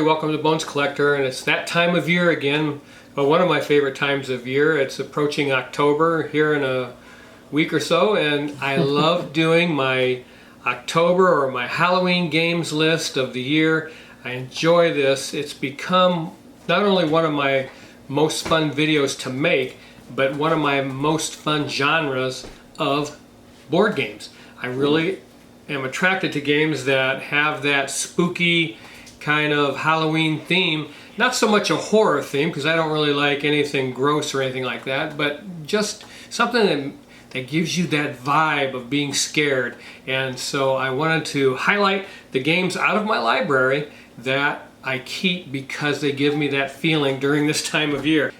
welcome to Bones Collector, and it's that time of year again. Well, one of my favorite times of year. It's approaching October here in a week or so, and I love doing my October or my Halloween games list of the year. I enjoy this. It's become not only one of my most fun videos to make, but one of my most fun genres of board games. I really am attracted to games that have that spooky kind of Halloween theme. Not so much a horror theme, because I don't really like anything gross or anything like that, but just something that gives you that vibe of being scared. And so I wanted to highlight the games out of my library that I keep because they give me that feeling during this time of year.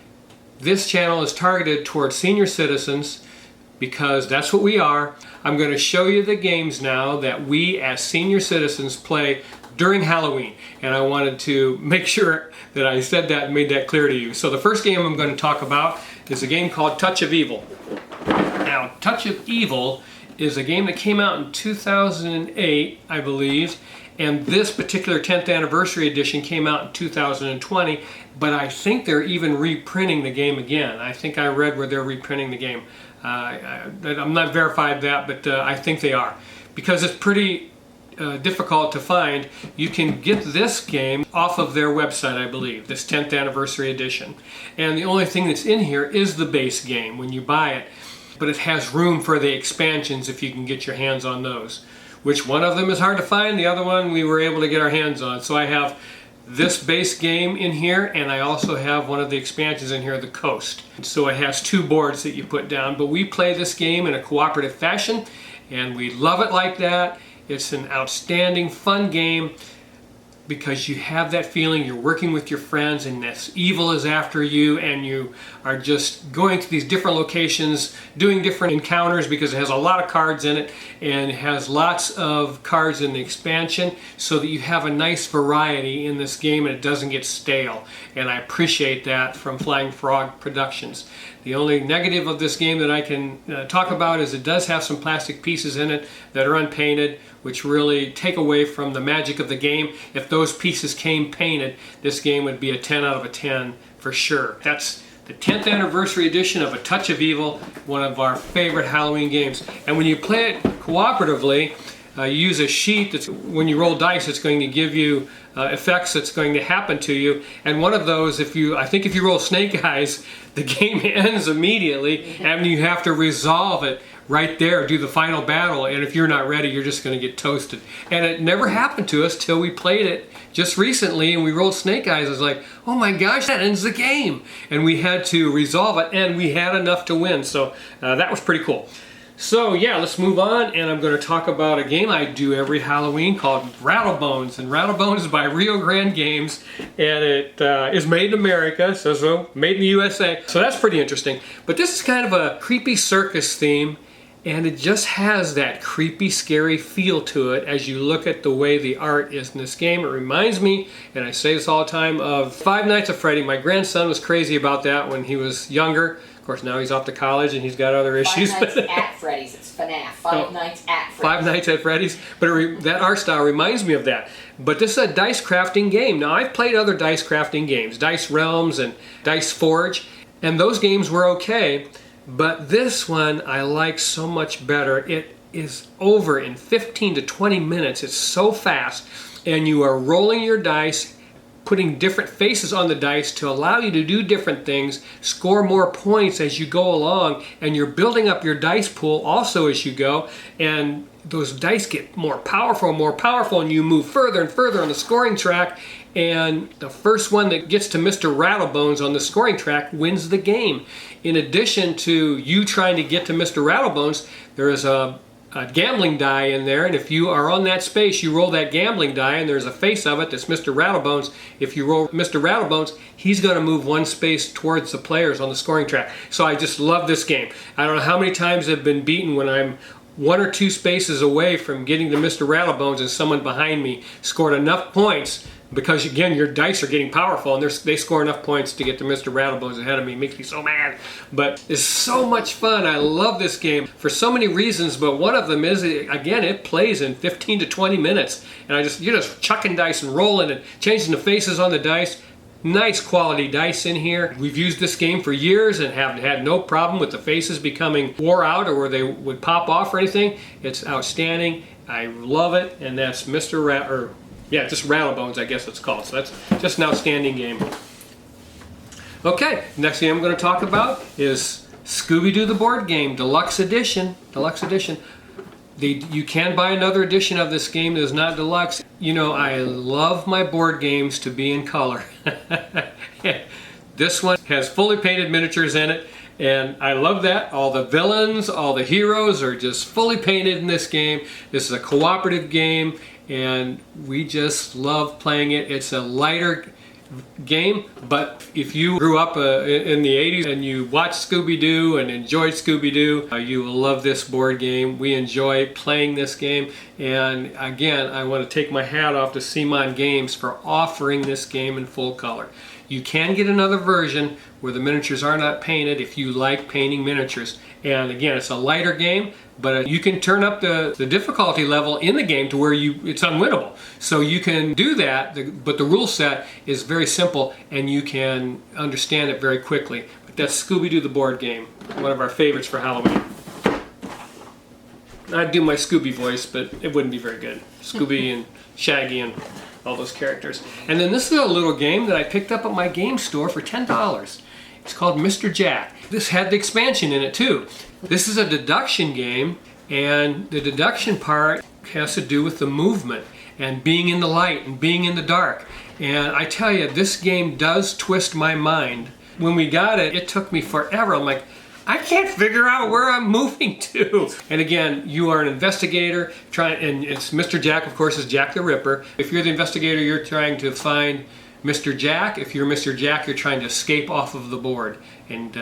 This channel is targeted towards senior citizens because that's what we are. I'm going to show you the games now that we as senior citizens play during Halloween, and I wanted to make sure that I said that and made that clear to you. So the first game I'm going to talk about is a game called Touch of Evil. Now, Touch of Evil is a game that came out in 2008, I believe, and this particular 10th anniversary edition came out in 2020, but I think they're even reprinting the game again. I think I read where they're reprinting the game. I'm not verified that, but I think they are. Because it's pretty difficult to find, you can get this game off of their website, I believe, this 10th anniversary edition. And the only thing that's in here is the base game when you buy it, but it has room for the expansions if you can get your hands on those. Which one of them is hard to find, the other one we were able to get our hands on. So I have this base game in here, and I also have one of the expansions in here, the Coast. So it has two boards that you put down, but we play this game in a cooperative fashion, and we love it like that. It's an outstanding, fun game because you have that feeling you're working with your friends and this evil is after you, and you are just going to these different locations, doing different encounters because it has a lot of cards in it, and it has lots of cards in the expansion so that you have a nice variety in this game and it doesn't get stale. And I appreciate that from Flying Frog Productions. The only negative of this game that I can talk about is it does have some plastic pieces in it that are unpainted, which really take away from the magic of the game. If those pieces came painted, this game would be a 10 out of a 10 for sure. That's the 10th anniversary edition of A Touch of Evil, one of our favorite Halloween games. And when you play it cooperatively, you use a sheet that's, when you roll dice, it's going to give you effects that's going to happen to you. And one of those, I think if you roll snake eyes, the game ends immediately and you have to resolve it right there, do the final battle, and if you're not ready, you're just going to get toasted. And it never happened to us till we played it just recently and we rolled snake eyes. I was like, oh my gosh, that ends the game. And we had to resolve it, and we had enough to win. So that was pretty cool. So yeah, let's move on, and I'm going to talk about a game I do every Halloween called Rattle Bones. And Rattle Bones is by Rio Grande Games, and it is made in America, so made in the USA. So that's pretty interesting. But this is kind of a creepy circus theme, and it just has that creepy, scary feel to it as you look at the way the art is in this game. It reminds me, and I say this all the time, of Five Nights at Freddy. My grandson was crazy about that when he was younger. Of course, now he's off to college and he's got other issues. Five Nights at Freddy's. It's FNAF. Five Nights at Freddy's. Five Nights at Freddy's. But that art style reminds me of that. But this is a dice crafting game. Now, I've played other dice crafting games, Dice Realms and Dice Forge, and those games were okay. But this one I like so much better. It is over in 15 to 20 minutes. It's so fast, and you are rolling your dice, putting different faces on the dice to allow you to do different things, score more points as you go along, and you're building up your dice pool also as you go, and those dice get more powerful, and you move further and further on the scoring track, and the first one that gets to Mr. Rattle Bones on the scoring track wins the game. In addition to you trying to get to Mr. Rattle Bones, there is a gambling die in there, and if you are on that space, you roll that gambling die, and there's a face of it that's Mr. Rattlebones. If you roll Mr. Rattlebones, he's going to move one space towards the players on the scoring track. So I just love this game. I don't know how many times I've been beaten when I'm one or two spaces away from getting to Mr. Rattlebones and someone behind me scored enough points because again, your dice are getting powerful, and they score enough points to get to Mr. Rattle Bones ahead of me. It makes me so mad, but it's so much fun. I love this game for so many reasons, but one of them is, again, it plays in 15 to 20 minutes, and you're just chucking dice and rolling and changing the faces on the dice. Nice quality dice in here. We've used this game for years and have had no problem with the faces becoming wore out or where they would pop off or anything. It's outstanding. I love it, and that's just Rattle Bones, I guess it's called. So that's just an outstanding game. Okay, next game I'm going to talk about is ScoobyDoo the board game, Deluxe Edition. Deluxe Edition. You can buy another edition of this game that is not deluxe. You know, I love my board games to be in color. This one has fully painted miniatures in it, and I love that. All the villains, all the heroes are just fully painted in this game. This is a cooperative game, and we just love playing it. It's a lighter game, but if you grew up in the 80s and you watched Scooby-Doo and enjoyed Scooby-Doo, you will love this board game. We enjoy playing this game, and again, I want to take my hat off to Simon Games for offering this game in full color. You can get another version where the miniatures are not painted if you like painting miniatures, and again, it's a lighter game, but you can turn up the difficulty level in the game to where it's unwinnable. So you can do that, but the rule set is very simple and you can understand it very quickly. But that's Scooby-Doo the board game, one of our favorites for Halloween. I'd do my Scooby voice, but it wouldn't be very good. Scooby and Shaggy and all those characters. And then this is a little game that I picked up at my game store for $10. It's called Mr. Jack. This had the expansion in it too. This is a deduction game, and the deduction part has to do with the movement and being in the light and being in the dark. And I tell you, this game does twist my mind. When we got it, it took me forever. I'm like, I can't figure out where I'm moving to. And again, you are an investigator, and it's Mr. Jack, of course, is Jack the Ripper. If you're the investigator, you're trying to find Mr. Jack. If you're Mr. Jack, you're trying to escape off of the board, and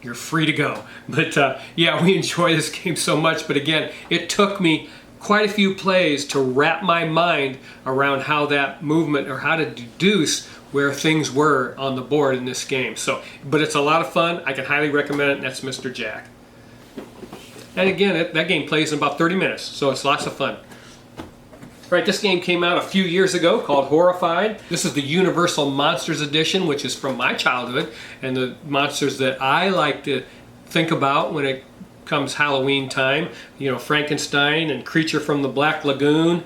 you're free to go. But yeah, we enjoy this game so much. But again, it took me quite a few plays to wrap my mind around how that movement, or how to deduce where things were on the board in this game. So, but it's a lot of fun. I can highly recommend it, and that's Mr. Jack. And again, that game plays in about 30 minutes, so it's lots of fun. Right, this game came out a few years ago called Horrified. This is the Universal Monsters Edition, which is from my childhood, and the monsters that I like to think about when it comes Halloween time. You know, Frankenstein and Creature from the Black Lagoon,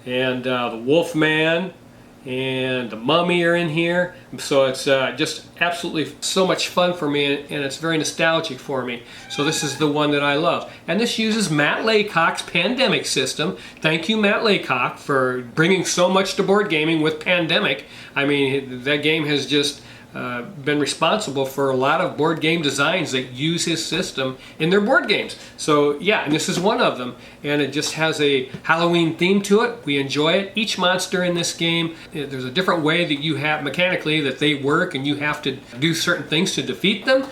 and the Wolfman, and the Mummy are in here. So it's just absolutely so much fun for me, and it's very nostalgic for me. So this is the one that I love. And this uses Matt Laycock's Pandemic system. Thank you, Matt Laycock, for bringing so much to board gaming with Pandemic. I mean, that game has just been responsible for a lot of board game designs that use his system in their board games. So yeah, and this is one of them, and it just has a Halloween theme to it. We enjoy it. Each monster in this game, there's a different way that you have mechanically that they work, and you have to do certain things to defeat them,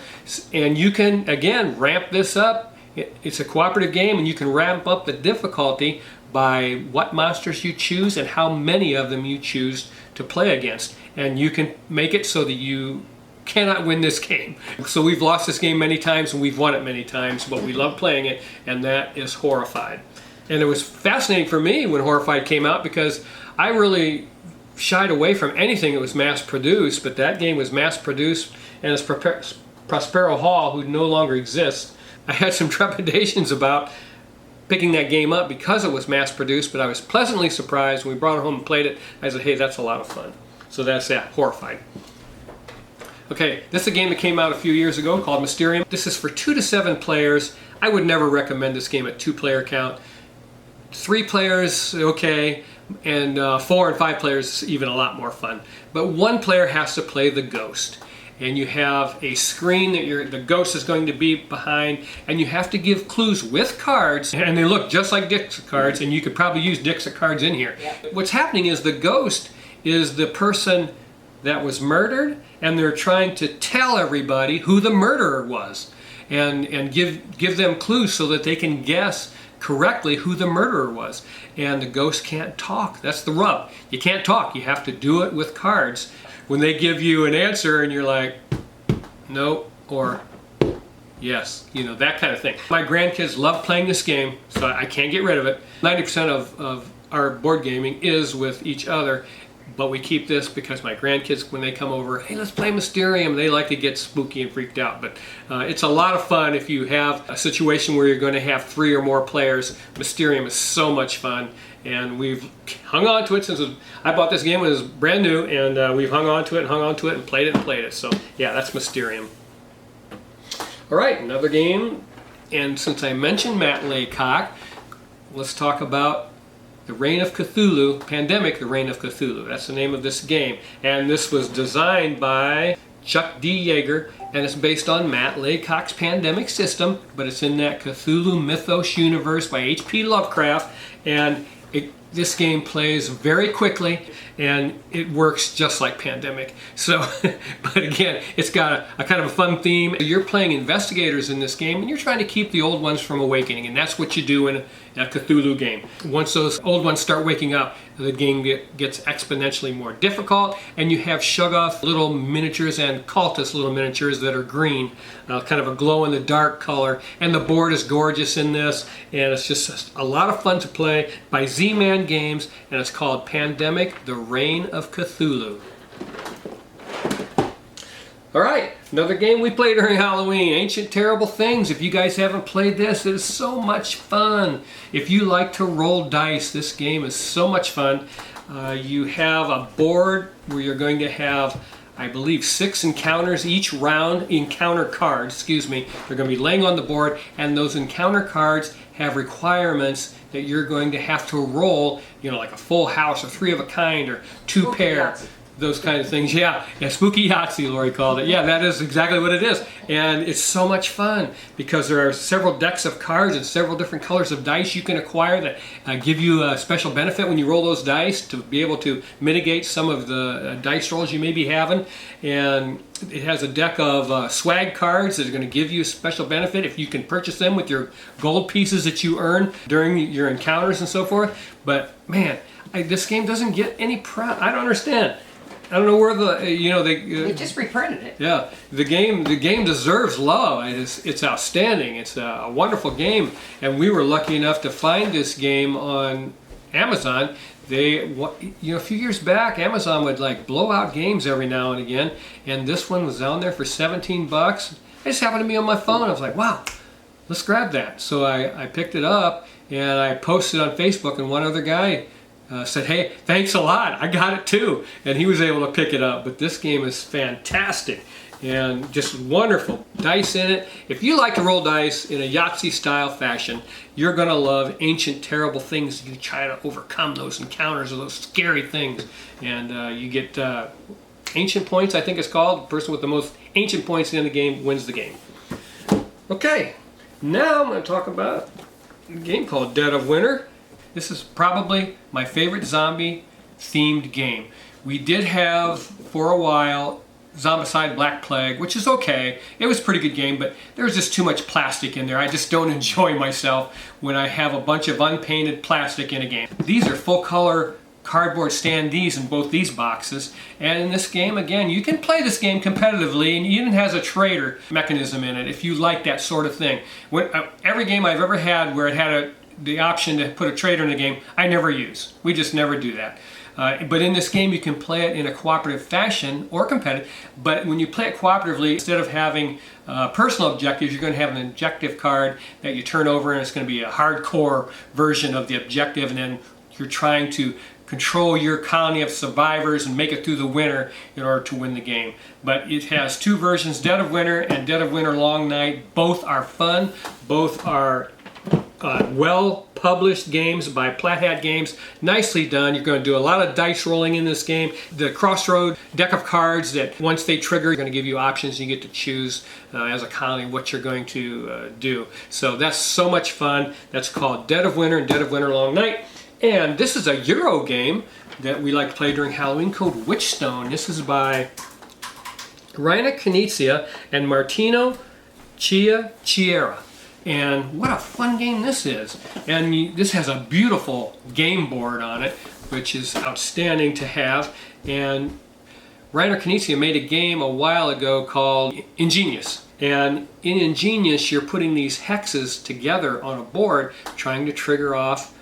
and you can again ramp this up. It's a cooperative game, and you can ramp up the difficulty by what monsters you choose and how many of them you choose to play against. And you can make it so that you cannot win this game. So we've lost this game many times and we've won it many times, but we love playing it, and that is Horrified. And it was fascinating for me when Horrified came out, because I really shied away from anything that was mass produced, but that game was mass produced, and it's Prospero Hall, who no longer exists. I had some trepidations about picking that game up because it was mass produced, but I was pleasantly surprised when we brought it home and played it. I said, hey, that's a lot of fun. So that's that, Horrified. Okay, this is a game that came out a few years ago called Mysterium. This is for 2 to 7 players. I would never recommend this game at 2-player count. 3 players, okay, and 4 and 5 players is even a lot more fun. But 1 player has to play the ghost. And you have a screen that the ghost is going to be behind, and you have to give clues with cards, and they look just like Dixit cards, and you could probably use Dixit cards in here. Yep. What's happening is the ghost is the person that was murdered, and they're trying to tell everybody who the murderer was, and give them clues so that they can guess correctly who the murderer was. And the ghost can't talk. That's the rub. You can't talk. You have to do it with cards. When they give you an answer and you're like, no, or yes, you know, that kind of thing. My grandkids love playing this game, so I can't get rid of it. 90% of our board gaming is with each other, but we keep this because my grandkids, when they come over, hey, let's play Mysterium, they like to get spooky and freaked out. But it's a lot of fun if you have a situation where you're going to have 3 or more players. Mysterium is so much fun, and we've hung on to it since I bought this game when it was brand new, and we've hung on to it and played it. So yeah, that's Mysterium. All right, another game, and since I mentioned Matt Laycock, let's talk about The Reign of Cthulhu, Pandemic, The Reign of Cthulhu. That's the name of this game. And this was designed by Chuck D. Yeager, and it's based on Matt Laycock's Pandemic system, but it's in that Cthulhu mythos universe by H.P. Lovecraft, and this game plays very quickly, and it works just like Pandemic. So, but again, it's got a kind of a fun theme. You're playing investigators in this game, and you're trying to keep the old ones from awakening, and that's what you do in a Cthulhu game. Once those old ones start waking up, the game gets exponentially more difficult, and you have Shoggoth little miniatures and cultist little miniatures that are green, kind of a glow-in-the-dark color, and the board is gorgeous in this, and it's just a lot of fun to play by Z-Man Games, and it's called Pandemic, The Reign of Cthulhu. All right, another game we played during Halloween, Ancient Terrible Things. If you guys haven't played this, it is so much fun. If you like to roll dice, this game is so much fun. You have a board where you're going to have, I believe, 6 encounters each round, encounter cards, excuse me. They're going to be laying on the board, and those encounter cards have requirements that you're going to have to roll, you know, like a full house or 3 of a kind or 2 pair. Those kind of things. Yeah, Spooky Yahtzee, Lori called it. Yeah, that is exactly what it is. And it's so much fun because there are several decks of cards and several different colors of dice you can acquire that give you a special benefit when you roll those dice to be able to mitigate some of the dice rolls you may be having. And it has a deck of swag cards that are going to give you a special benefit if you can purchase them with your gold pieces that you earn during your encounters and so forth. But man, this game doesn't get any I don't understand. I don't know where they just reprinted it. Yeah, the game deserves love. It's outstanding. It's a wonderful game, and we were lucky enough to find this game on Amazon. A few years back, Amazon would like blow out games every now and again, and this one was down there for $17. It just happened to be on my phone. I was like, wow, let's grab that. So I picked it up and I posted on Facebook, and one other guy said, hey, thanks a lot, I got it too. And he was able to pick it up. But this game is fantastic and just wonderful. Dice in it. If you like to roll dice in a Yahtzee style fashion, you're going to love Ancient Terrible Things. You try to overcome those encounters or those scary things. And you get ancient points, I think it's called. The person with the most ancient points in the game wins the game. Okay, now I'm going to talk about a game called Dead of Winter. This is probably my favorite zombie-themed game. We did have, for a while, Zombicide Black Plague, which is okay. It was a pretty good game, but there was just too much plastic in there. I just don't enjoy myself when I have a bunch of unpainted plastic in a game. These are full-color cardboard standees in both these boxes. And in this game, again, you can play this game competitively, and it even has a trader mechanism in it if you like that sort of thing. Every game I've ever had where it had the option to put a trader in the game, I never use. We just never do that. But in this game, you can play it in a cooperative fashion or competitive. But when you play it cooperatively, instead of having personal objectives, you're going to have an objective card that you turn over, and it's going to be a hardcore version of the objective, and then you're trying to control your colony of survivors and make it through the winter in order to win the game. But it has 2 versions, Dead of Winter and Dead of Winter Long Night. Both are fun. Both are well-published games by Plathead Games. Nicely done. You're going to do a lot of dice rolling in this game. The Crossroad deck of cards that once they trigger, are going to give you options. You get to choose as a colony what you're going to do. So that's so much fun. That's called Dead of Winter and Dead of Winter Long Night. And this is a Euro game that we like to play during Halloween called Witchstone. This is by Reina Knizia and Martino Chiera. And what a fun game this is. And this has a beautiful game board on it, which is outstanding to have. And Reiner Knizia made a game a while ago called Ingenious. And in Ingenious, you're putting these hexes together on a board, trying to trigger off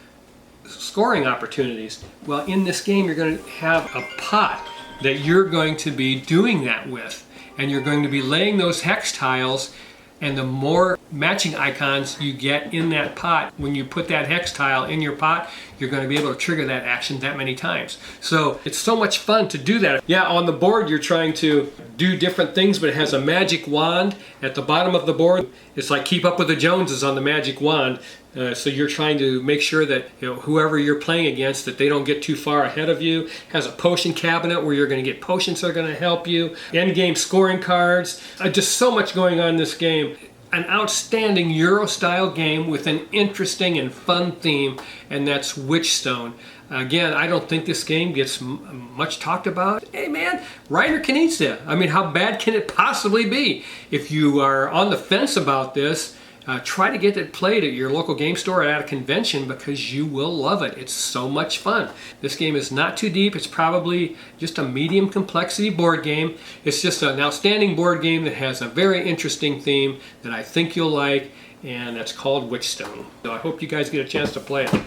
scoring opportunities. Well, in this game, you're going to have a pot that you're going to be doing that with. And you're going to be laying those hex tiles, and the more matching icons you get in that pot, when you put that hex tile in your pot, you're going to be able to trigger that action that many times. So it's so much fun to do that. Yeah, on the board you're trying to do different things, but it has a magic wand at the bottom of the board. It's like Keep Up with the Joneses on the magic wand. So you're trying to make sure that whoever you're playing against, that they don't get too far ahead of you. It has a potion cabinet where you're going to get potions that are going to help you. End game scoring cards. Just so much going on in this game. An outstanding Euro-style game with an interesting and fun theme, and that's Witchstone. Again, I don't think this game gets much talked about. Hey man, Reiner Knizia. I mean, how bad can it possibly be? If you are on the fence about this, try to get it played at your local game store or at a convention, because you will love it. It's so much fun. This game is not too deep. It's probably just a medium complexity board game. It's just an outstanding board game that has a very interesting theme that I think you'll like, and that's called Witchstone. So I hope you guys get a chance to play it.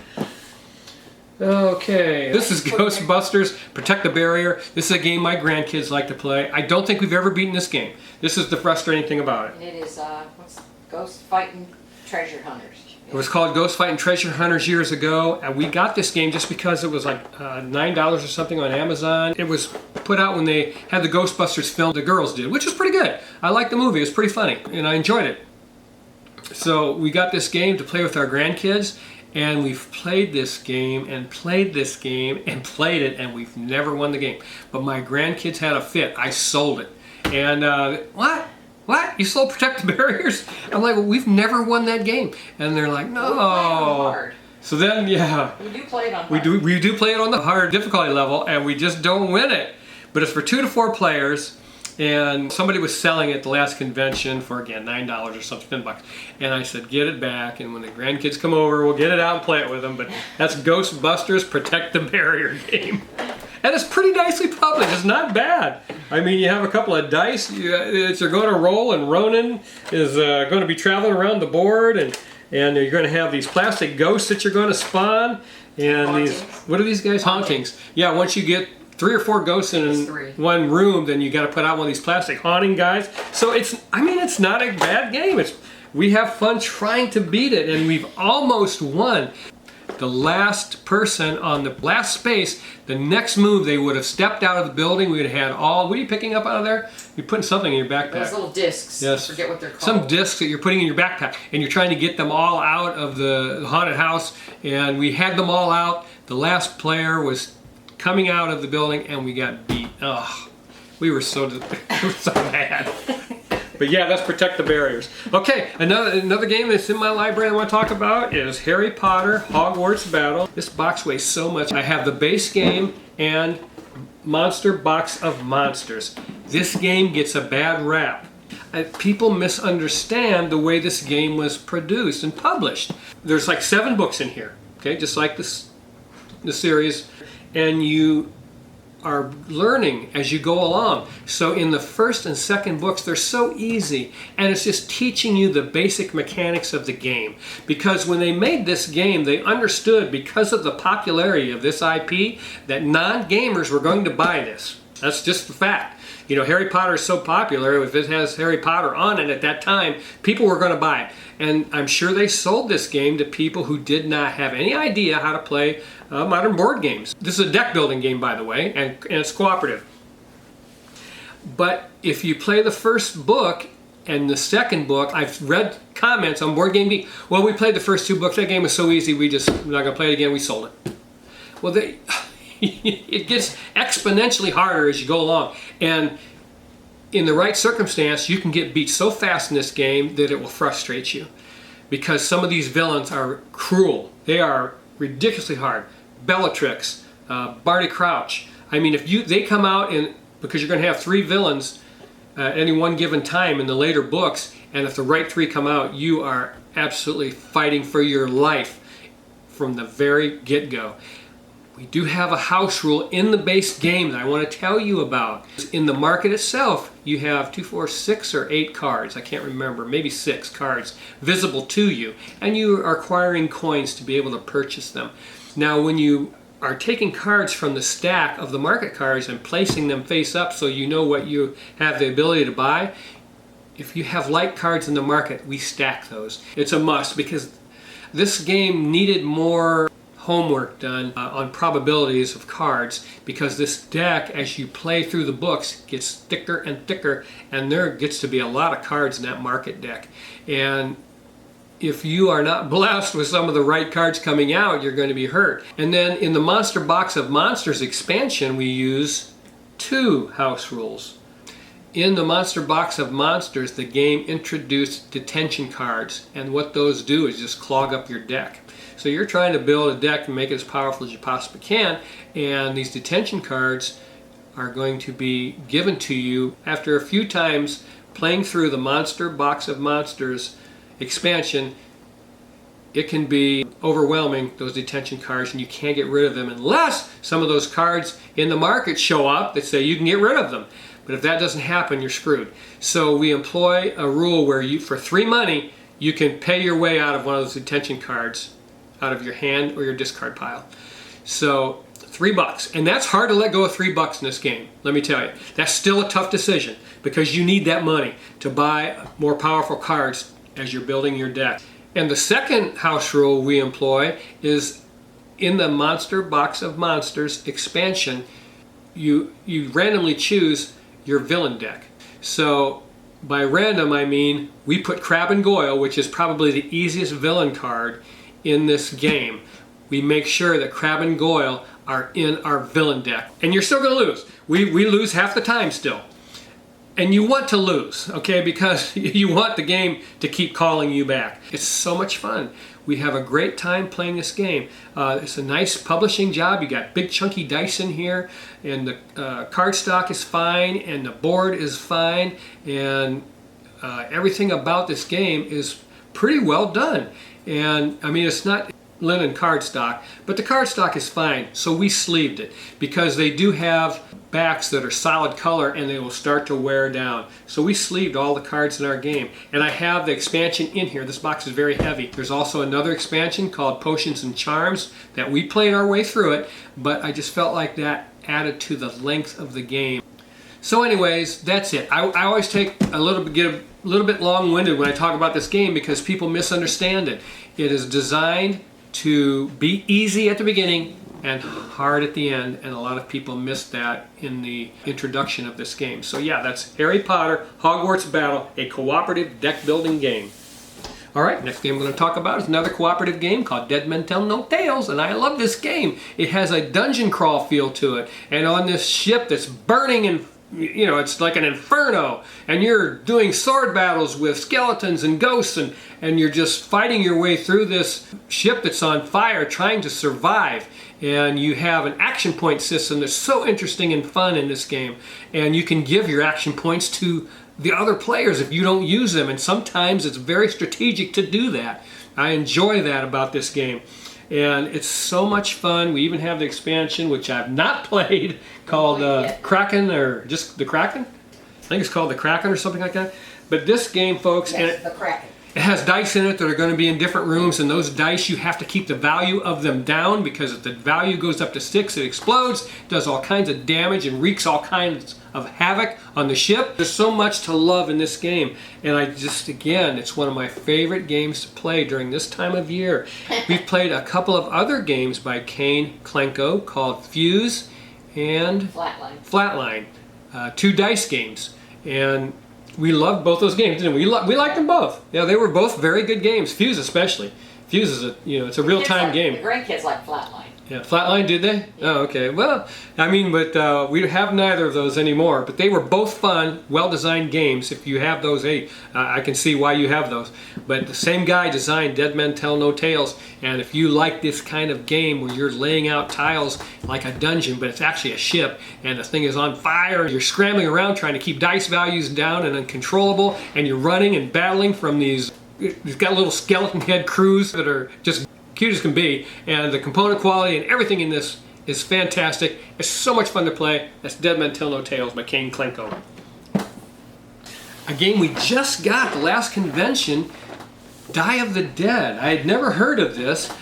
Okay, this is Ghostbusters, Protect the Barrier. This is a game my grandkids like to play. I don't think we've ever beaten this game. This is the frustrating thing about it. And it is, Ghost Fighting Treasure Hunters. It was called Ghost Fighting Treasure Hunters years ago, and we got this game just because it was like $9 or something on Amazon. It was put out when they had the Ghostbusters film, the girls did, which was pretty good. I liked the movie, it was pretty funny, and I enjoyed it. So we got this game to play with our grandkids, and we've played this game and played this game and played it, and we've never won the game. But my grandkids had a fit. I sold it. And what? What? You sold Protect the Barriers? I'm like, well, we've never won that game. And they're like, no. We play it on hard. So then, yeah. We do play it on hard. We do play it on the hard difficulty level, and we just don't win it. But it's for 2 to 4 players, and somebody was selling it at the last convention for, again, $9 or something, $10. And I said, get it back, and when the grandkids come over, we'll get it out and play it with them. But that's Ghostbusters Protect the Barrier game. And it's pretty nicely published. It's not bad. I mean, you have a couple of dice that you're going to roll, and Ronan is going to be traveling around the board, and you're going to have these plastic ghosts that you're going to spawn, and these, what are these guys? Hauntings. Yeah, once you get 3 or 4 ghosts in one room, then you got to put out one of these plastic haunting guys. So it's not a bad game. We have fun trying to beat it, and we've almost won. The last person on the last space, the next move, they would have stepped out of the building. We would have had all, what are you picking up out of there? You're putting something in your backpack. Those little discs. Yes. I forget what they're called. Some discs that you're putting in your backpack, and you're trying to get them all out of the haunted house, and we had them all out. The last player was coming out of the building, and we got beat. Oh, we were so mad. But yeah, that's Protect the Barriers. Okay, another game that's in my library I want to talk about is Harry Potter Hogwarts Battle. This box weighs so much. I have the base game and Monster Box of Monsters. This game gets a bad rap. People misunderstand the way this game was produced and published. There's like 7 books in here, okay, just like the series, and you are learning as you go along. So in the first and second books, they're so easy, and it's just teaching you the basic mechanics of the game. Because when they made this game, they understood, because of the popularity of this IP, that non-gamers were going to buy this. That's just the fact. You know, Harry Potter is so popular, if it has Harry Potter on it at that time, people were going to buy it. And I'm sure they sold this game to people who did not have any idea how to play modern board games. This is a deck building game, by the way, and it's cooperative. But if you play the first book and the second book, I've read comments on Board Game Geek, well, we played the first 2 books, that game was so easy, we're not going to play it again, we sold it. Well, it gets exponentially harder as you go along. And in the right circumstance, you can get beat so fast in this game that it will frustrate you. Because some of these villains are cruel. They are ridiculously hard. Bellatrix, Barty Crouch. I mean, if they come out, because you're going to have 3 villains at any one given time in the later books, And if the right 3 come out, you are absolutely fighting for your life from the very get-go. We do have a house rule in the base game that I want to tell you about. In the market itself, you have 2, 4, 6 or 8 cards, I can't remember, maybe 6 cards visible to you, and you are acquiring coins to be able to purchase them. Now when you are taking cards from the stack of the market cards and placing them face up so you know what you have the ability to buy, if you have light cards in the market, we stack those. It's a must because this game needed more homework done on probabilities of cards, because this deck, as you play through the books, gets thicker and thicker, and there gets to be a lot of cards in that market deck. And if you are not blessed with some of the right cards coming out, you're going to be hurt. And then in the Monster Box of Monsters expansion, we use 2 house rules. In the Monster Box of Monsters, the game introduced detention cards, and what those do is just clog up your deck. So you're trying to build a deck and make it as powerful as you possibly can, and these detention cards are going to be given to you after a few times playing through the Monster Box of Monsters expansion. It can be overwhelming, those detention cards, and you can't get rid of them unless some of those cards in the market show up that say you can get rid of them. But if that doesn't happen, you're screwed. So we employ a rule where you, for 3 money, you can pay your way out of one of those detention cards, out of your hand or your discard pile. So $3, and that's hard to let go of $3 in this game, let me tell you. That's still a tough decision because you need that money to buy more powerful cards as you're building your deck. And the second house rule we employ is in the Monster Box of Monsters expansion, you randomly choose your villain deck. So by random I mean we put Crab and Goyle, which is probably the easiest villain card in this game. We make sure that Crab and Goyle are in our villain deck. And you're still going to lose. We lose half the time still. And you want to lose, okay, because you want the game to keep calling you back. It's so much fun. We have a great time playing this game. It's a nice publishing job. You got big chunky dice in here, and the cardstock is fine, and the board is fine, and everything about this game is pretty well done. And I mean, it's not linen cardstock, but the cardstock is fine, so we sleeved it because they do have backs that are solid color and they will start to wear down. So we sleeved all the cards in our game, and I have the expansion in here. This box is very heavy. There's also another expansion called Potions and Charms that we played our way through it, but I just felt like that added to the length of the game. So anyways, that's it. I always take get a little bit long-winded when I talk about this game because people misunderstand it. It is designed to be easy at the beginning and hard at the end, and a lot of people missed that in the introduction of this game. So yeah, that's Harry Potter Hogwarts Battle, a cooperative deck building game. Alright, next game I'm going to talk about is another cooperative game called Dead Men Tell No Tales, and I love this game. It has a dungeon crawl feel to it, and on this ship that's burning and it's like an inferno, and you're doing sword battles with skeletons and ghosts, and you're just fighting your way through this ship that's on fire trying to survive. And you have an action point system that's so interesting and fun in this game, and you can give your action points to the other players if you don't use them, and sometimes it's very strategic to do that. I enjoy that about this game. And it's so much fun. We even have the expansion, which I've not played, called Kraken, or just the Kraken? I think it's called the Kraken or something like that. But this game, folks, Yes, the Kraken. It has dice in it that are going to be in different rooms, and those dice, you have to keep the value of them down, because if the value goes up to 6, it explodes, does all kinds of damage, and wreaks all kinds of havoc on the ship. There's so much to love in this game, and again, it's one of my favorite games to play during this time of year. We've played a couple of other games by Kane Klenko called Fuse and Flatline, 2 dice games, and we loved both those games, didn't we? We liked them both. Yeah, they were both very good games. Fuse especially. Fuse is it's a real-time game. The grandkids like Flatline. Yeah, Flatline, did they? Oh, okay. Well, I mean, but we have neither of those anymore. But they were both fun, well-designed games. If you have those, hey, I can see why you have those. But the same guy designed Dead Men Tell No Tales. And if you like this kind of game where you're laying out tiles like a dungeon, but it's actually a ship, and the thing is on fire, you're scrambling around trying to keep dice values down and uncontrollable, and you're running and battling from these. You've got little skeleton head crews that are just cute as can be, and the component quality and everything in this is fantastic. It's so much fun to play. That's Dead Men Tell No Tales by Kane Klenko. A game we just got the last convention, Die of the Dead. I had never heard of this.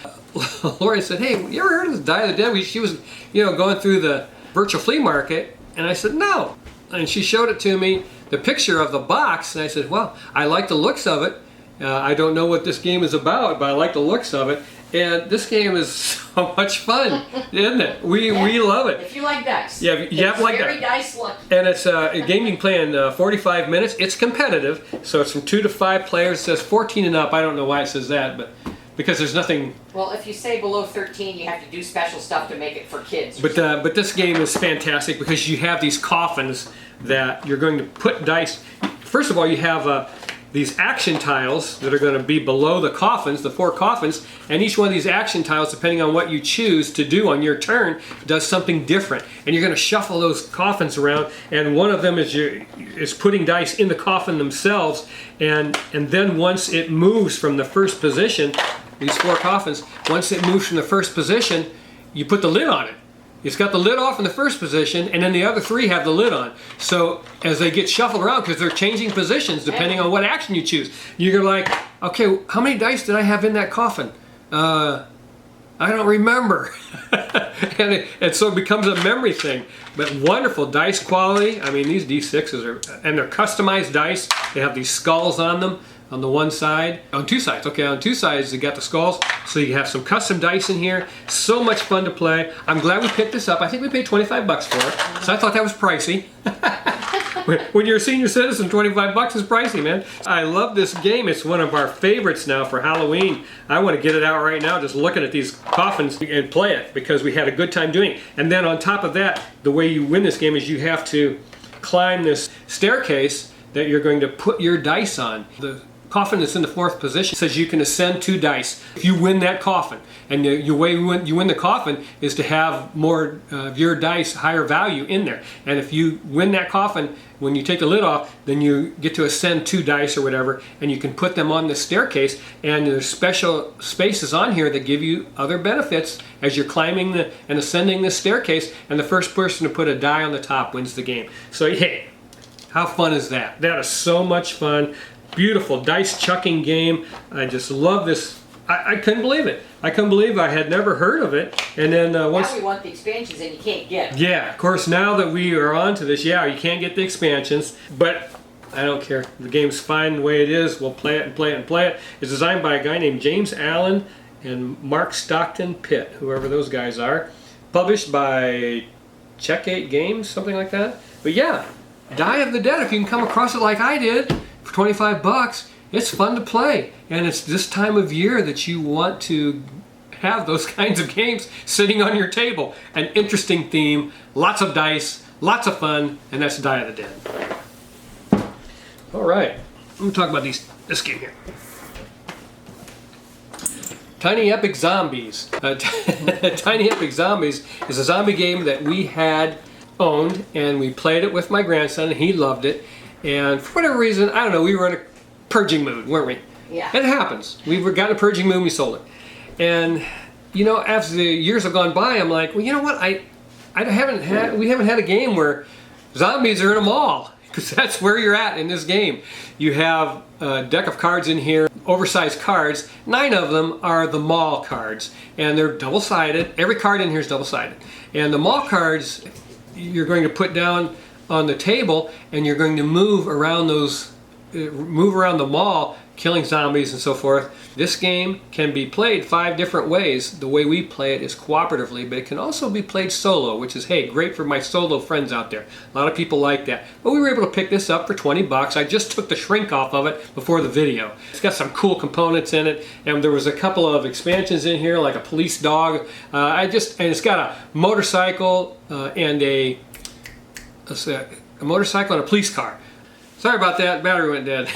Lori said, "Hey, you ever heard of this Die of the Dead?" She was, going through the virtual flea market, and I said, "No." And she showed it to me, the picture of the box, and I said, "Well, I like the looks of it. I don't know what this game is about, but I like the looks of it." And this game is so much fun, isn't it? We love it. If you like dice. Yeah, you have to like very that. dice lucky. And it's a game you can play in 45 minutes. It's competitive, so it's from 2 to 5 players. It says 14 and up. I don't know why it says that, but because there's nothing. Well, if you say below 13, you have to do special stuff to make it for kids. But this game is fantastic because you have these coffins that you're going to put dice. First of all, you have these action tiles that are going to be below the coffins, the 4 coffins, and each one of these action tiles, depending on what you choose to do on your turn, does something different. And you're going to shuffle those coffins around, and one of them is putting dice in the coffin themselves, and then once it moves from the first position, these 4 coffins, once it moves from the first position, you put the lid on it. It's got the lid off in the first position, and then the other 3 have the lid on. So as they get shuffled around, because they're changing positions depending on what action you choose, you're like, okay, how many dice did I have in that coffin? I don't remember. and so it becomes a memory thing. But wonderful dice quality. I mean, these D6s are, and they're customized dice. They have these skulls on them. On the one side, on 2 sides. Okay, on 2 sides they got the skulls, so you have some custom dice in here. So much fun to play. I'm glad we picked this up. I think we paid 25 bucks for it, so I thought that was pricey. When you're a senior citizen, 25 bucks is pricey, man. I love this game. It's one of our favorites now for Halloween. I want to get it out right now, just looking at these coffins and play it because we had a good time doing it. And then on top of that, the way you win this game is you have to climb this staircase that you're going to put your dice on. The coffin that's in the 4th position says you can ascend 2 dice if you win that coffin. And the way you win the coffin is to have more of your dice, higher value in there. And if you win that coffin, when you take the lid off, then you get to ascend 2 dice or whatever, and you can put them on the staircase. And there's special spaces on here that give you other benefits as you're climbing and ascending the staircase. And the first person to put a die on the top wins the game. So hey, how fun is that? That is so much fun. Beautiful dice chucking game. I just love this. I couldn't believe it. I couldn't believe I had never heard of it. And then once now we want the expansions and you can't get them. Yeah, of course, now that we are on to this, yeah, you can't get the expansions, but I don't care. The game's fine the way it is. We'll play it and play it and play it. It's designed by a guy named James Allen and Mark Stockton Pitt, whoever those guys are. Published by Check 8 Games, something like that. But yeah, Die of the Dead, if you can come across it like I did, for 25 bucks, it's fun to play. And it's this time of year that you want to have those kinds of games sitting on your table. An interesting theme, lots of dice, lots of fun, and that's Die of the Dead. All right, let me talk about this game here. Tiny Epic Zombies. Tiny Epic Zombies is a zombie game that we had owned, and we played it with my grandson, and he loved it. And for whatever reason, I don't know, we were in a purging mood, weren't we? Yeah. It happens. We got in a purging mood and we sold it. And, as the years have gone by, I'm like, well, you know what? we haven't had a game where zombies are in a mall. Because that's where you're at in this game. You have a deck of cards in here, oversized cards. 9 of them are the mall cards. And they're double-sided. Every card in here is double-sided. And the mall cards, you're going to put down on the table, and you're going to move around the mall killing zombies and so forth. This game can be played 5 different ways. The way we play it is cooperatively, but it can also be played solo, which is, hey, great for my solo friends out there. A lot of people like that. But we were able to pick this up for 20 bucks. I just took the shrink off of it before the video. It's got some cool components in it, and there was a couple of expansions in here, like a police dog. And it's got a motorcycle and a motorcycle and a police car. Sorry about that, battery went dead.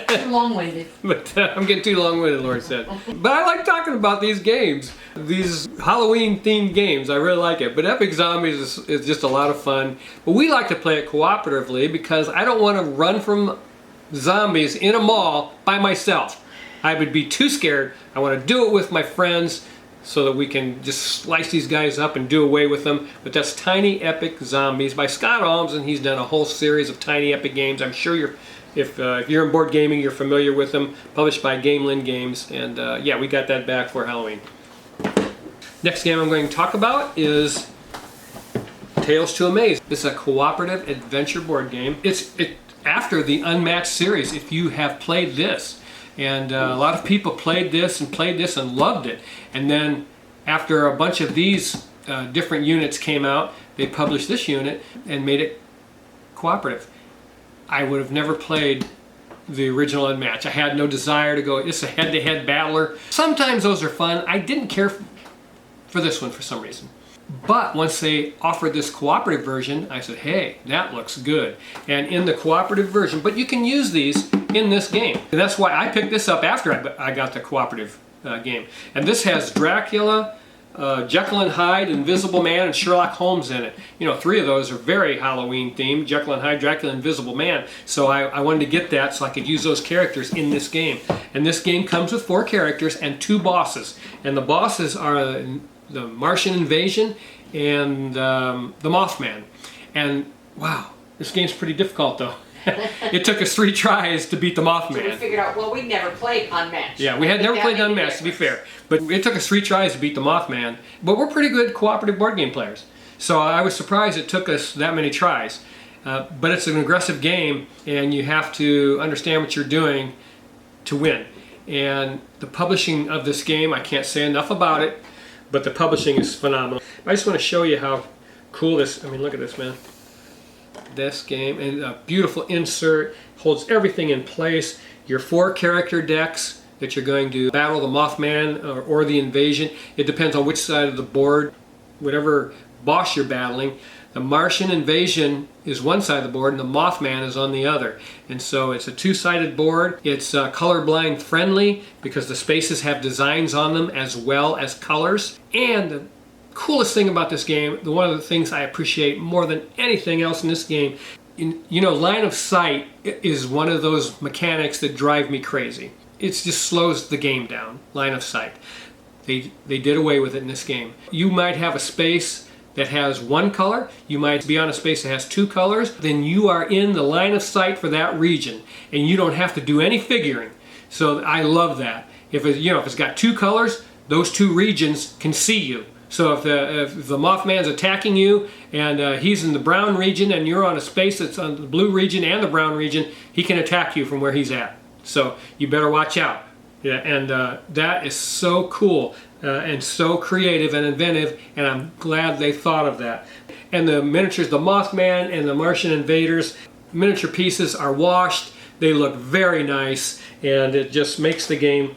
Too long-winded. But I'm getting too long-winded, Lord said. But I like talking about these games, these Halloween-themed games. I really like it. But Epic Zombies is just a lot of fun. But we like to play it cooperatively because I don't want to run from zombies in a mall by myself. I would be too scared. I want to do it with my friends so that we can just slice these guys up and do away with them. But that's Tiny Epic Zombies by Scott Almes, and he's done a whole series of Tiny Epic games. I'm sure if you're in board gaming, you're familiar with them. Published by Gamelin Games, and yeah, we got that back for Halloween. Next game I'm going to talk about is Tales to Amaze. This is a cooperative adventure board game. It's after the Unmatched series, if you have played this. And a lot of people played this and loved it. And then after a bunch of these different units came out, they published this unit and made it cooperative. I would have never played the original Unmatched. I had no desire to go, it's a head-to-head battler. Sometimes those are fun. I didn't care for this one for some reason. But once they offered this cooperative version, I said, hey, that looks good. And in the cooperative version, but you can use these in this game. And that's why I picked this up after I got the cooperative game. And this has Dracula, Jekyll and Hyde, Invisible Man, and Sherlock Holmes in it. You know, 3 of those are very Halloween themed. Jekyll and Hyde, Dracula, Invisible Man. So I wanted to get that so I could use those characters in this game. And this game comes with 4 characters and 2 bosses. And the bosses are the Martian Invasion and the Mothman. And wow, this game's pretty difficult though. It took us 3 tries to beat the Mothman. So we figured out, well, we never played Unmatched. Yeah, we had never played Unmatched, to be fair. But it took us 3 tries to beat the Mothman. But we're pretty good cooperative board game players. So I was surprised it took us that many tries. But it's an aggressive game, and you have to understand what you're doing to win. And the publishing of this game, I can't say enough about it, but the publishing is phenomenal. I just want to show you how cool this, I mean, look at this, man. This game, and a beautiful insert, holds everything in place. Your 4 character decks that you're going to battle the Mothman or the Invasion. It depends on which side of the board, whatever boss you're battling. The Martian Invasion is one side of the board and the Mothman is on the other. And so it's a 2-sided board. It's colorblind friendly because the spaces have designs on them as well as colors. And the coolest thing about this game, one of the things I appreciate more than anything else in this game, you know, line of sight is one of those mechanics that drive me crazy. It just slows the game down, line of sight. They did away with it in this game. You might have a space that has 1 color, you might be on a space that has 2 colors, then you are in the line of sight for that region and you don't have to do any figuring. So I love that. If it's got 2 colors, those 2 regions can see you. So if the Mothman's attacking you and he's in the brown region and you're on a space that's on the blue region and the brown region, he can attack you from where he's at. So you better watch out. Yeah, and that is so cool and so creative and inventive, and I'm glad they thought of that. And the miniatures, the Mothman and the Martian Invaders, miniature pieces are washed. They look very nice, and it just makes the game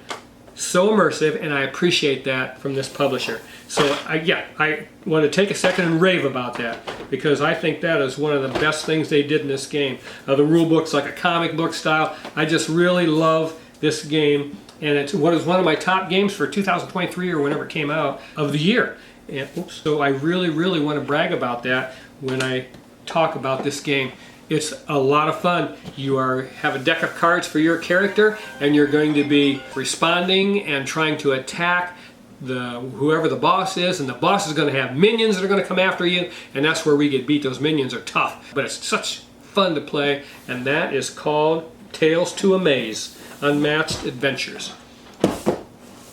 so immersive, and I appreciate that from this publisher. So I want to take a second and rave about that, because I think that is one of the best things they did in this game. The rule book's like a comic book style. I just really love this game, and it's one of my top games for 2023 or whenever it came out of the year. And, so I really, really want to brag about that when I talk about this game. It's a lot of fun. You have a deck of cards for your character, and you're going to be responding and trying to attack whoever the boss is, and the boss is going to have minions that are going to come after you, and that's where we get beat. Those minions are tough, but it's such fun to play, and that is called Tales to Amaze, Unmatched Adventures.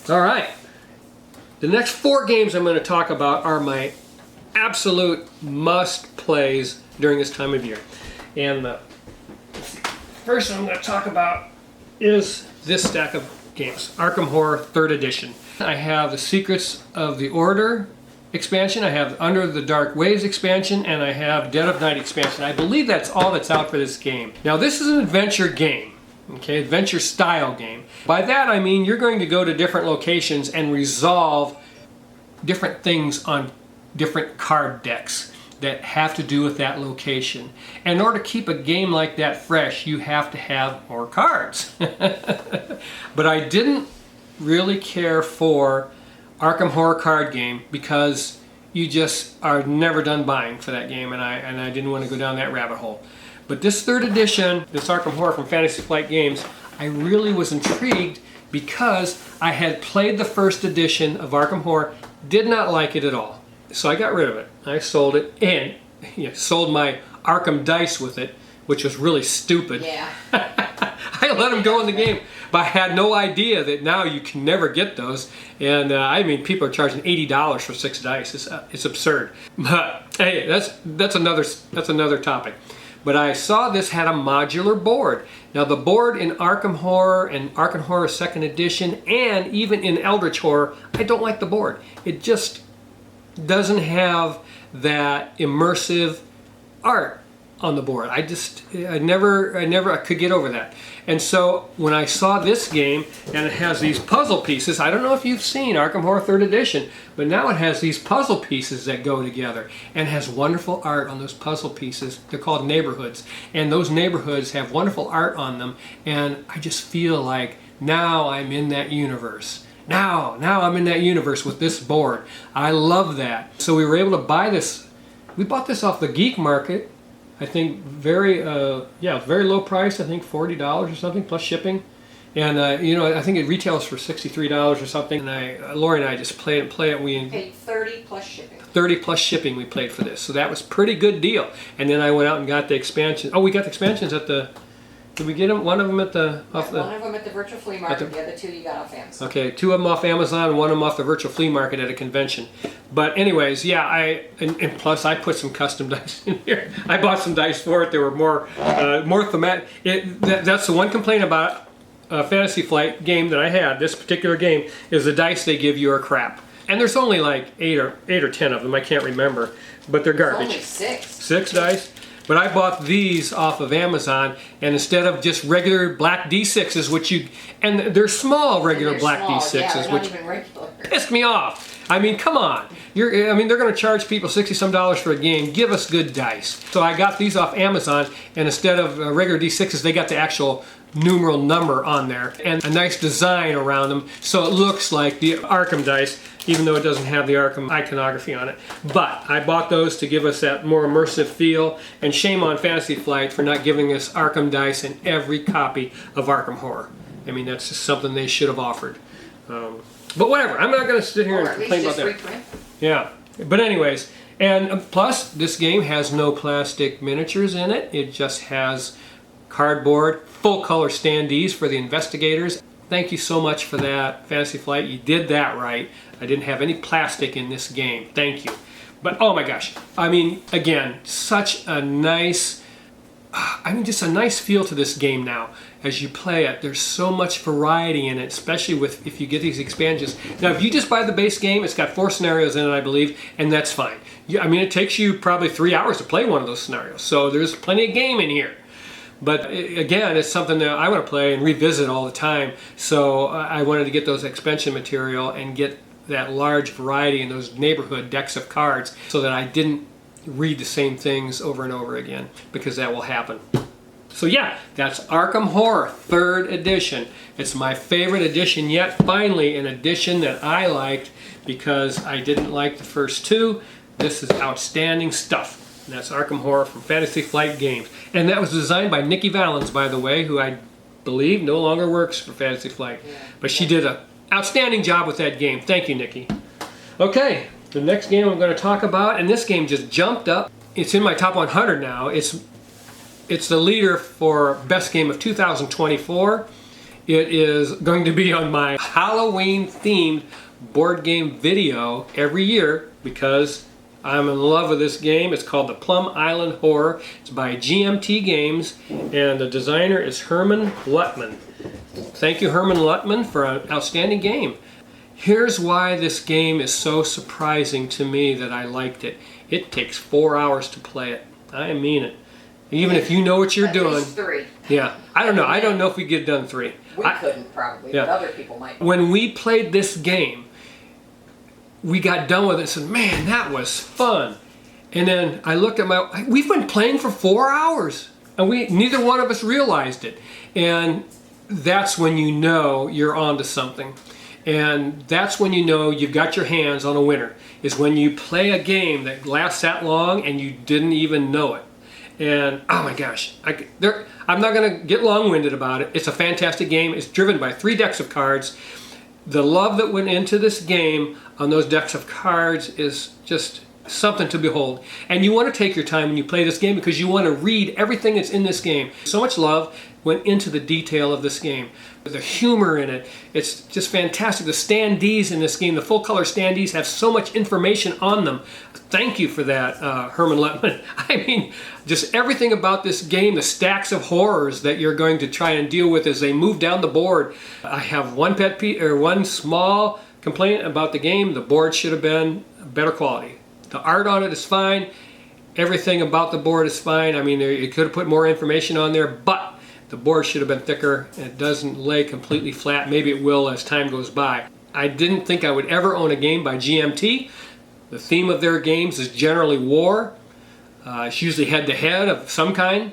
All right. The next 4 games I'm going to talk about are my absolute must-plays during this time of year. And the first one I'm going to talk about is this stack of games. Arkham Horror 3rd Edition. I have the Secrets of the Order expansion, I have Under the Dark Waves expansion, and I have Dead of Night expansion. I believe that's all that's out for this game. Now this is an adventure game, okay, adventure style game. By that I mean you're going to go to different locations and resolve different things on different card decks that have to do with that location. And in order to keep a game like that fresh, you have to have more cards. But I didn't really care for Arkham Horror card game because you just are never done buying for that game, and I didn't want to go down that rabbit hole. But this 3rd edition, this Arkham Horror from Fantasy Flight Games, I really was intrigued because I had played the 1st edition of Arkham Horror, did not like it at all. So I got rid of it. I sold it and sold my Arkham dice with it, which was really stupid. Yeah. I let them go in the game, but I had no idea that now you can never get those. And I mean, people are charging $80 for 6 dice. It's absurd. But hey, that's another topic. But I saw this had a modular board. Now the board in Arkham Horror and Arkham Horror 2nd Edition and even in Eldritch Horror, I don't like the board. It just doesn't have that immersive art on the board. I never could get over that. And so when I saw this game and it has these puzzle pieces, I don't know if you've seen Arkham Horror 3rd Edition, but now it has these puzzle pieces that go together and has wonderful art on those puzzle pieces. They're called neighborhoods, and those neighborhoods have wonderful art on them, and I just feel like now I'm in that universe. Now I'm in that universe with this board. I love that. So we were able to buy this. We bought this off the geek market. I think very low price. I think $40 or something plus shipping. And I think it retails for $63 or something. And Lori and I just play it. We paid $30 plus shipping. 30 plus shipping we paid for this. So that was a pretty good deal. And then I went out and got the expansion. Oh, we got the expansions at the. Did we get them? One of them at the one of them at the virtual flea market. The other 2 you got off Amazon. Okay, 2 of them off Amazon, and 1 of them off the virtual flea market at a convention. But anyways, yeah, and plus I put some custom dice in here. I bought some dice for it. They were more thematic. That's the one complaint about a Fantasy Flight game that I had. This particular game is the dice they give you are crap, and there's only like 8 or 10 of them. I can't remember, but they're garbage. Only 6. 6 dice. But I bought these off of Amazon, and instead of just regular black D6s, and they're small regular black D6s, which not even regular. Pissed me off. I mean, come on. They're going to charge people $60-some for a game. Give us good dice. So I got these off Amazon, and instead of regular D6s, they got the actual numeral number on there and a nice design around them, so it looks like the Arkham dice, even though it doesn't have the Arkham iconography on it. But I bought those to give us that more immersive feel, and shame on Fantasy Flight for not giving us Arkham dice in every copy of Arkham Horror. I mean, that's just something they should have offered. But whatever, I'm not going to sit here and complain about that. Yeah, but anyways, and plus this game has no plastic miniatures in it. It just has cardboard, full color standees for the investigators. Thank you so much for that, Fantasy Flight. You did that right. I didn't have any plastic in this game. Thank you. But oh my gosh, I mean, again, such a nice, just a nice feel to this game now as you play it. There's so much variety in it, especially if you get these expansions. Now, if you just buy the base game, it's got 4 scenarios in it, I believe, and that's fine. It takes you probably 3 hours to play one of those scenarios, so there's plenty of game in here. But again, it's something that I want to play and revisit all the time. So I wanted to get those expansion material and get that large variety in those neighborhood decks of cards so that I didn't read the same things over and over again, because that will happen. So yeah, that's Arkham Horror 3rd Edition. It's my favorite edition yet. Finally, an edition that I liked because I didn't like the first 2. This is outstanding stuff. And that's Arkham Horror from Fantasy Flight Games. And that was designed by Nikki Valens, by the way, who I believe no longer works for Fantasy Flight. But she did an outstanding job with that game. Thank you, Nikki. Okay, the next game I'm going to talk about, and this game just jumped up. It's in my top 100 now. It's the leader for Best Game of 2024. It is going to be on my Halloween-themed board game video every year because I'm in love with this game. It's called the Plum Island Horror. It's by GMT Games, and the designer is Herman Luttman. Thank you, Herman Luttman, for an outstanding game. Here's why this game is so surprising to me that I liked it. It takes 4 hours to play it. I mean it. Even if you know what you're doing. At least 3. Yeah, I don't know. I don't know if we get done 3. We couldn't probably, but other people might. When we played this game, we got done with it and said, man, that was fun. And then I looked at we've been playing for 4 hours. And neither one of us realized it. And that's when you know you're onto something. And that's when you know you've got your hands on a winner, is when you play a game that lasts that long and you didn't even know it. And oh my gosh, I'm not going to get long-winded about it. It's a fantastic game. It's driven by 3 decks of cards. The love that went into this game on those decks of cards is just something to behold. And you want to take your time when you play this game because you want to read everything that's in this game. So much love went into the detail of this game. The humor in it, it's just fantastic. The standees in this game, the full color standees have so much information on them. Thank you for that, Herman Luttman. I mean, just everything about this game, the stacks of horrors that you're going to try and deal with as they move down the board. I have one small complaint about the game. The board should have been better quality. The art on it is fine. Everything about the board is fine. I mean, you could have put more information on there, but the board should have been thicker. It doesn't lay completely flat. Maybe it will as time goes by. I didn't think I would ever own a game by GMT. The theme of their games is generally war. It's usually head-to-head of some kind.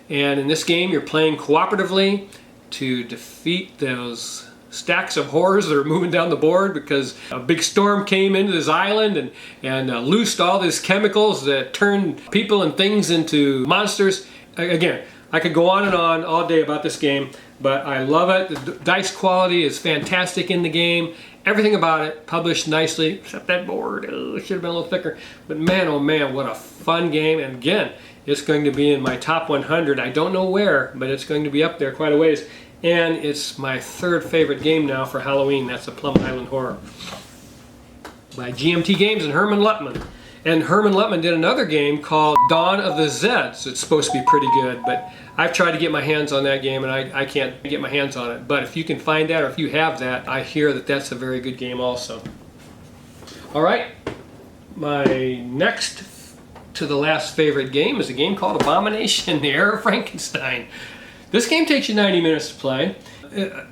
And in this game, you're playing cooperatively to defeat those stacks of horrors that are moving down the board because a big storm came into this island and loosed all these chemicals that turned people and things into monsters. Again, I could go on and on all day about this game, but I love it. The dice quality is fantastic in the game. Everything about it published nicely, except that board. It should have been a little thicker. But man, oh man, what a fun game. And again, it's going to be in my top 100. I don't know where, but it's going to be up there quite a ways. And it's my 3rd favorite game now for Halloween. That's the Plum Island Horror by GMT Games and Herman Luttman. And Herman Luttman did another game called Dawn of the Zeds. It's supposed to be pretty good, but I've tried to get my hands on that game and I can't get my hands on it. But if you can find that or if you have that, I hear that that's a very good game also. All right, my next to the last favorite game is a game called Abomination Frankenstein. This game takes you 90 minutes to play.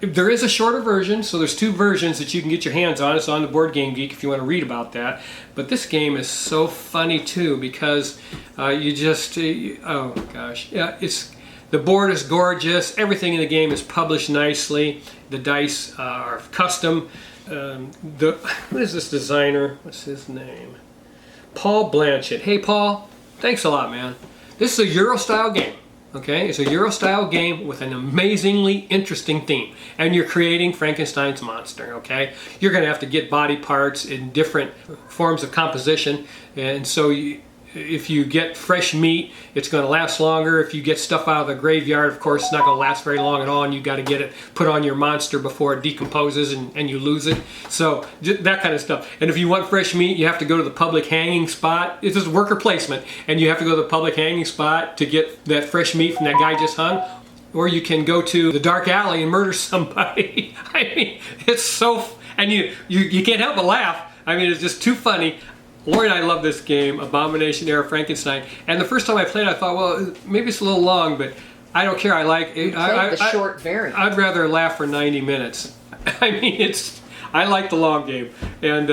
There is a shorter version, so there's 2 versions that you can get your hands on. It's on the Board Game Geek if you want to read about that. But this game is so funny too because oh gosh, yeah, the board is gorgeous. Everything in the game is published nicely. The dice are custom. What is this designer? What's his name? Paul Blanchett. Hey Paul, thanks a lot, man. This is a Euro style game. Okay, it's a Euro style game with an amazingly interesting theme, and you're creating Frankenstein's monster. Okay, you're going to have to get body parts in different forms of composition, and so if you get fresh meat, it's going to last longer. If you get stuff out of the graveyard, of course, it's not going to last very long at all, and you got to get it put on your monster before it decomposes and you lose it. So that kind of stuff. And if you want fresh meat, you have to go to the public hanging spot. It's just worker placement, and you have to go to the public hanging spot to get that fresh meat from that guy just hung. Or you can go to the dark alley and murder somebody. I mean, it's so, and you can't help but laugh. I mean, it's just too funny. Lori and I love this game, Abomination Frankenstein. And the first time I played it, I thought, well, maybe it's a little long, but I don't care. I like it. The short variant. I'd rather laugh for 90 minutes. I mean, I like the long game. And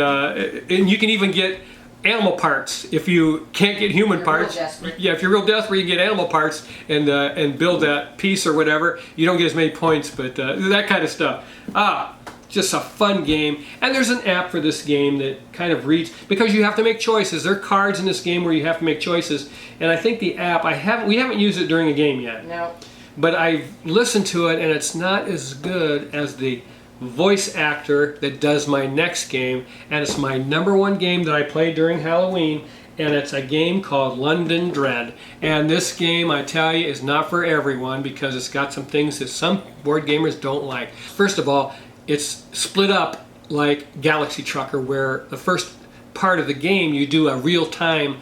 you can even get animal parts if you can't get human parts. Yeah, if you're real desperate, you can get animal parts and build that piece or whatever. You don't get as many points, but that kind of stuff. Just a fun game. And there's an app for this game that kind of reads, because you have to make choices. There are cards in this game where you have to make choices. And I think the app, we haven't used it during a game yet. No. But I've listened to it, and it's not as good as the voice actor that does my next game. And it's my #1 game that I played during Halloween. And it's a game called London Dread. And this game, I tell you, is not for everyone because it's got some things that some board gamers don't like. First of all, it's split up like Galaxy Trucker, where the first part of the game you do a real-time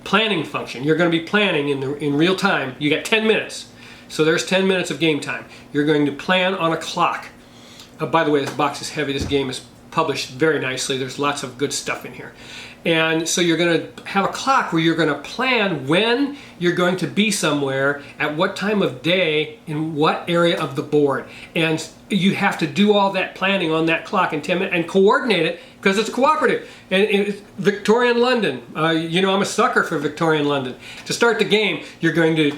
planning function. You're going to be planning in real time. You got 10 minutes. So there's 10 minutes of game time. You're going to plan on a clock. By the way, this box is heavy. This game is published very nicely. There's lots of good stuff in here. And so you're going to have a clock where you're going to plan when you're going to be somewhere, at what time of day, in what area of the board. And you have to do all that planning on that clock in 10 minutes and coordinate it because it's cooperative. And it's Victorian London. You know, I'm a sucker for Victorian London. To start the game, you're going to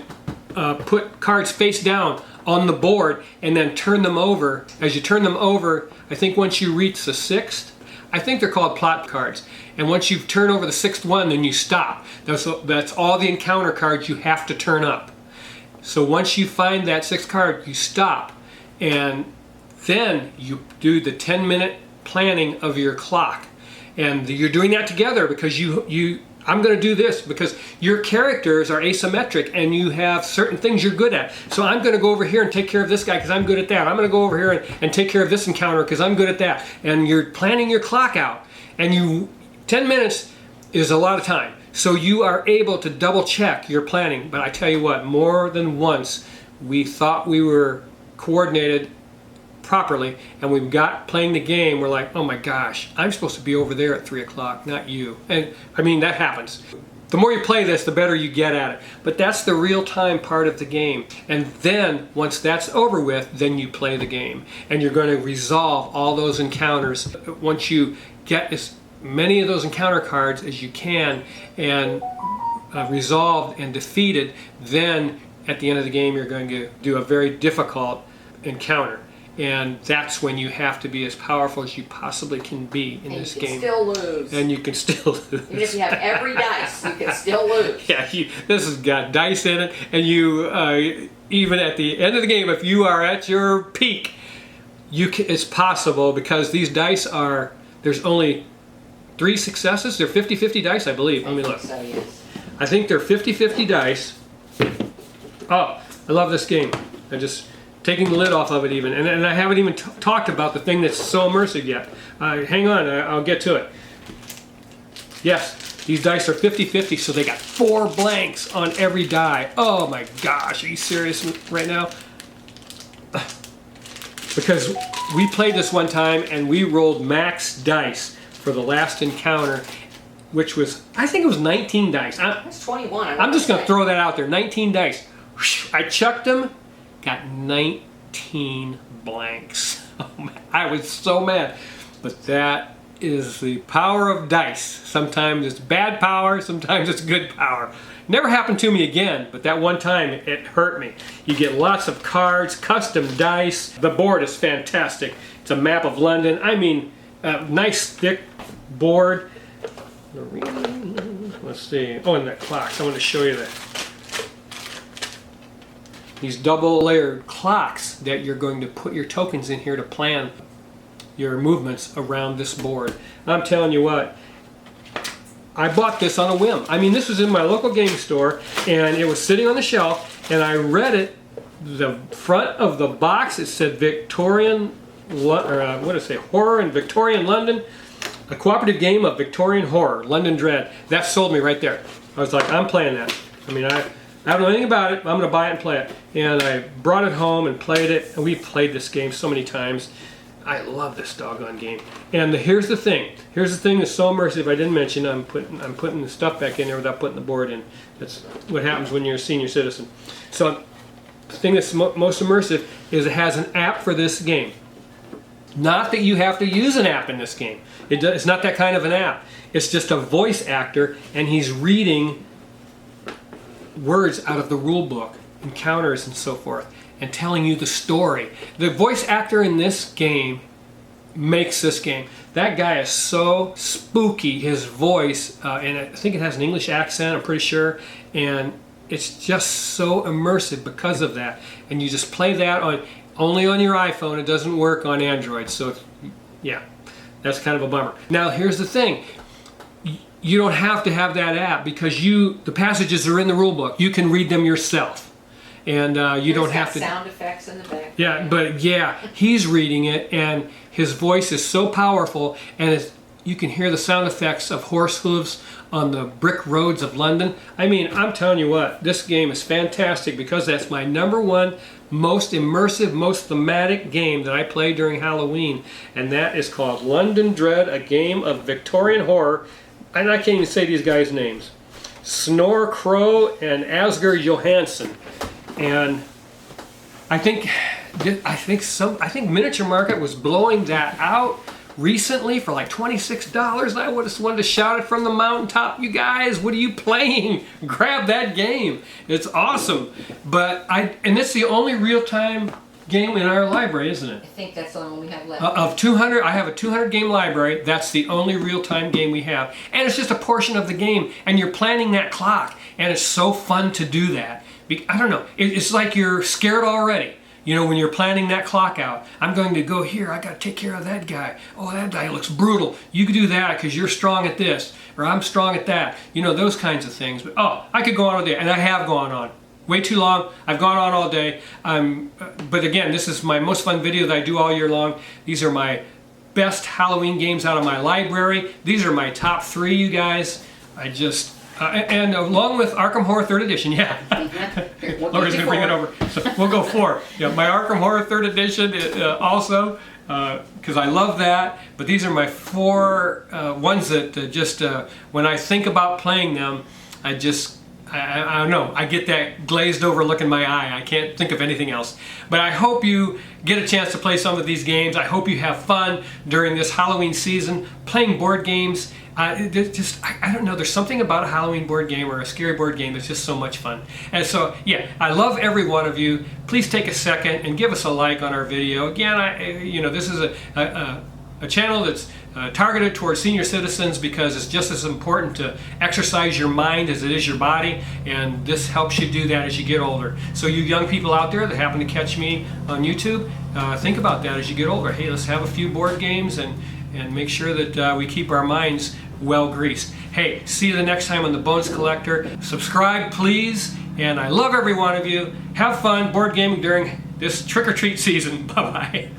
put cards face down on the board and then turn them over. As you turn them over, I think once you reach the 6th, I think they're called plot cards. And once you turn over the 6th one, then you stop. That's all the encounter cards you have to turn up. So once you find that 6th card, you stop. And then you do the 10-minute planning of your clock. And you're doing that together because I'm going to do this because your characters are asymmetric and you have certain things you're good at. So I'm going to go over here and take care of this guy because I'm good at that. I'm going to go over here and take care of this encounter because I'm good at that. And you're planning your clock out. And 10 minutes is a lot of time. So you are able to double check your planning. But I tell you what, more than once, we thought we were coordinated properly, and we got playing the game, we're like, oh my gosh, I'm supposed to be over there at 3 o'clock, not you. And I mean, that happens. The more you play this, the better you get at it. But that's the real-time part of the game. And then, once that's over with, then you play the game. And you're going to resolve all those encounters. Once you get as many of those encounter cards as you can and resolved and defeated, then at the end of the game, you're going to do a very difficult encounter. And that's when you have to be as powerful as you possibly can be in this game. And you can still lose. And you can still lose. Even if you have every dice, you can still lose. Yeah, this has got dice in it. And you, even at the end of the game, if you are at your peak, it's possible because these dice are, there's only 3 successes. They're 50-50 dice, I believe. Let me look. So, yes. I think they're 50-50 dice. Oh, I love this game. Taking the lid off of it even, and I haven't even talked about the thing that's so immersive yet. Hang on, I'll get to it. Yes, these dice are 50-50, so they got 4 blanks on every die. Oh my gosh, are you serious right now? Because we played this one time and we rolled max dice for the last encounter, which was, I think it was 19 dice. That's 21. I'm just going to throw that out there, 19 dice. I chucked them. Got 19 blanks. Oh man, I was so mad. But that is the power of dice. Sometimes it's bad power, sometimes it's good power. Never happened to me again, but that one time it hurt me. You get lots of cards, custom dice. The board is fantastic. It's a map of London. I mean, nice thick board. Let's see. Oh, and the clocks. I want to show you that. These double layered clocks that you're going to put your tokens in here to plan your movements around this board. And I'm telling you what, I bought this on a whim. I mean, this was in my local game store and it was sitting on the shelf and I read it, the front of the box, it said Victorian, what did it say, Horror in Victorian London, a cooperative game of Victorian horror, London Dread. That sold me right there. I was like, I'm playing that. I mean, I don't know anything about it, but I'm going to buy it and play it. And I brought it home and played it, and we've played this game so many times. I love this doggone game. And here's the thing. Here's the thing that's so immersive I didn't mention. I'm putting the stuff back in there without putting the board in. That's what happens when you're a senior citizen. So the thing that's most immersive is it has an app for this game. Not that you have to use an app in this game. It's not that kind of an app. It's just a voice actor, and he's reading words out of the rule book, encounters and so forth, and telling you the story. The voice actor in this game makes this game. That guy is so spooky, his voice, and I think it has an English accent, I'm pretty sure, and it's just so immersive because of that. And you just play that only on your iPhone. It doesn't work on Android, so yeah, that's kind of a bummer. Now here's the thing. You don't have to have that app because the passages are in the rule book. You can read them yourself, and you don't have to. Sound effects in the back. Yeah, but yeah, he's reading it, and his voice is so powerful, and You can hear the sound effects of horse hooves on the brick roads of London. I mean, I'm telling you what, this game is fantastic because that's my #1 most immersive, most thematic game that I play during Halloween. And that is called London Dread, a game of Victorian horror. And I can't even say these guys' names. Snore Crow and Asger Johansson. And I think Miniature Market was blowing that out recently for like $26. And I just wanted to shout it from the mountaintop. You guys, what are you playing? Grab that game. It's awesome. And it's the only real-time game in our library, isn't it? I think that's the only one we have left. Of 200, I have a 200 game library. That's the only real-time game we have. And it's just a portion of the game. And you're planning that clock. And it's so fun to do that. I don't know. It's like you're scared already. You know, when you're planning that clock out, I'm going to go here, I got to take care of that guy. Oh, that guy looks brutal. You can do that because you're strong at this, or I'm strong at that. You know, those kinds of things. But I could go on all day, and I have gone on. Way too long. I've gone on all day. But again, this is my most fun video that I do all year long. These are my best Halloween games out of my library. These are my top 3, you guys. And along with Arkham Horror 3rd Edition, yeah. Lori's going to bring it over. So we'll go 4. Yeah, my Arkham Horror 3rd Edition also, because I love that. But these are my 4 ones that when I think about playing them, I don't know, I get that glazed over look in my eye. I can't think of anything else. But I hope you get a chance to play some of these games. I hope you have fun during this Halloween season playing board games. I don't know, there's something about a Halloween board game or a scary board game that's just so much fun. And so, yeah, I love every one of you. Please take a second and give us a like on our video. Again, this is a channel that's targeted towards senior citizens because it's just as important to exercise your mind as it is your body, and this helps you do that as you get older. So you young people out there that happen to catch me on YouTube, think about that as you get older. Hey, let's have a few board games and make sure that we keep our minds well greased. Hey, see you the next time on The Bones Collector. Subscribe, please, and I love every one of you. Have fun board gaming during this trick-or-treat season. Bye-bye.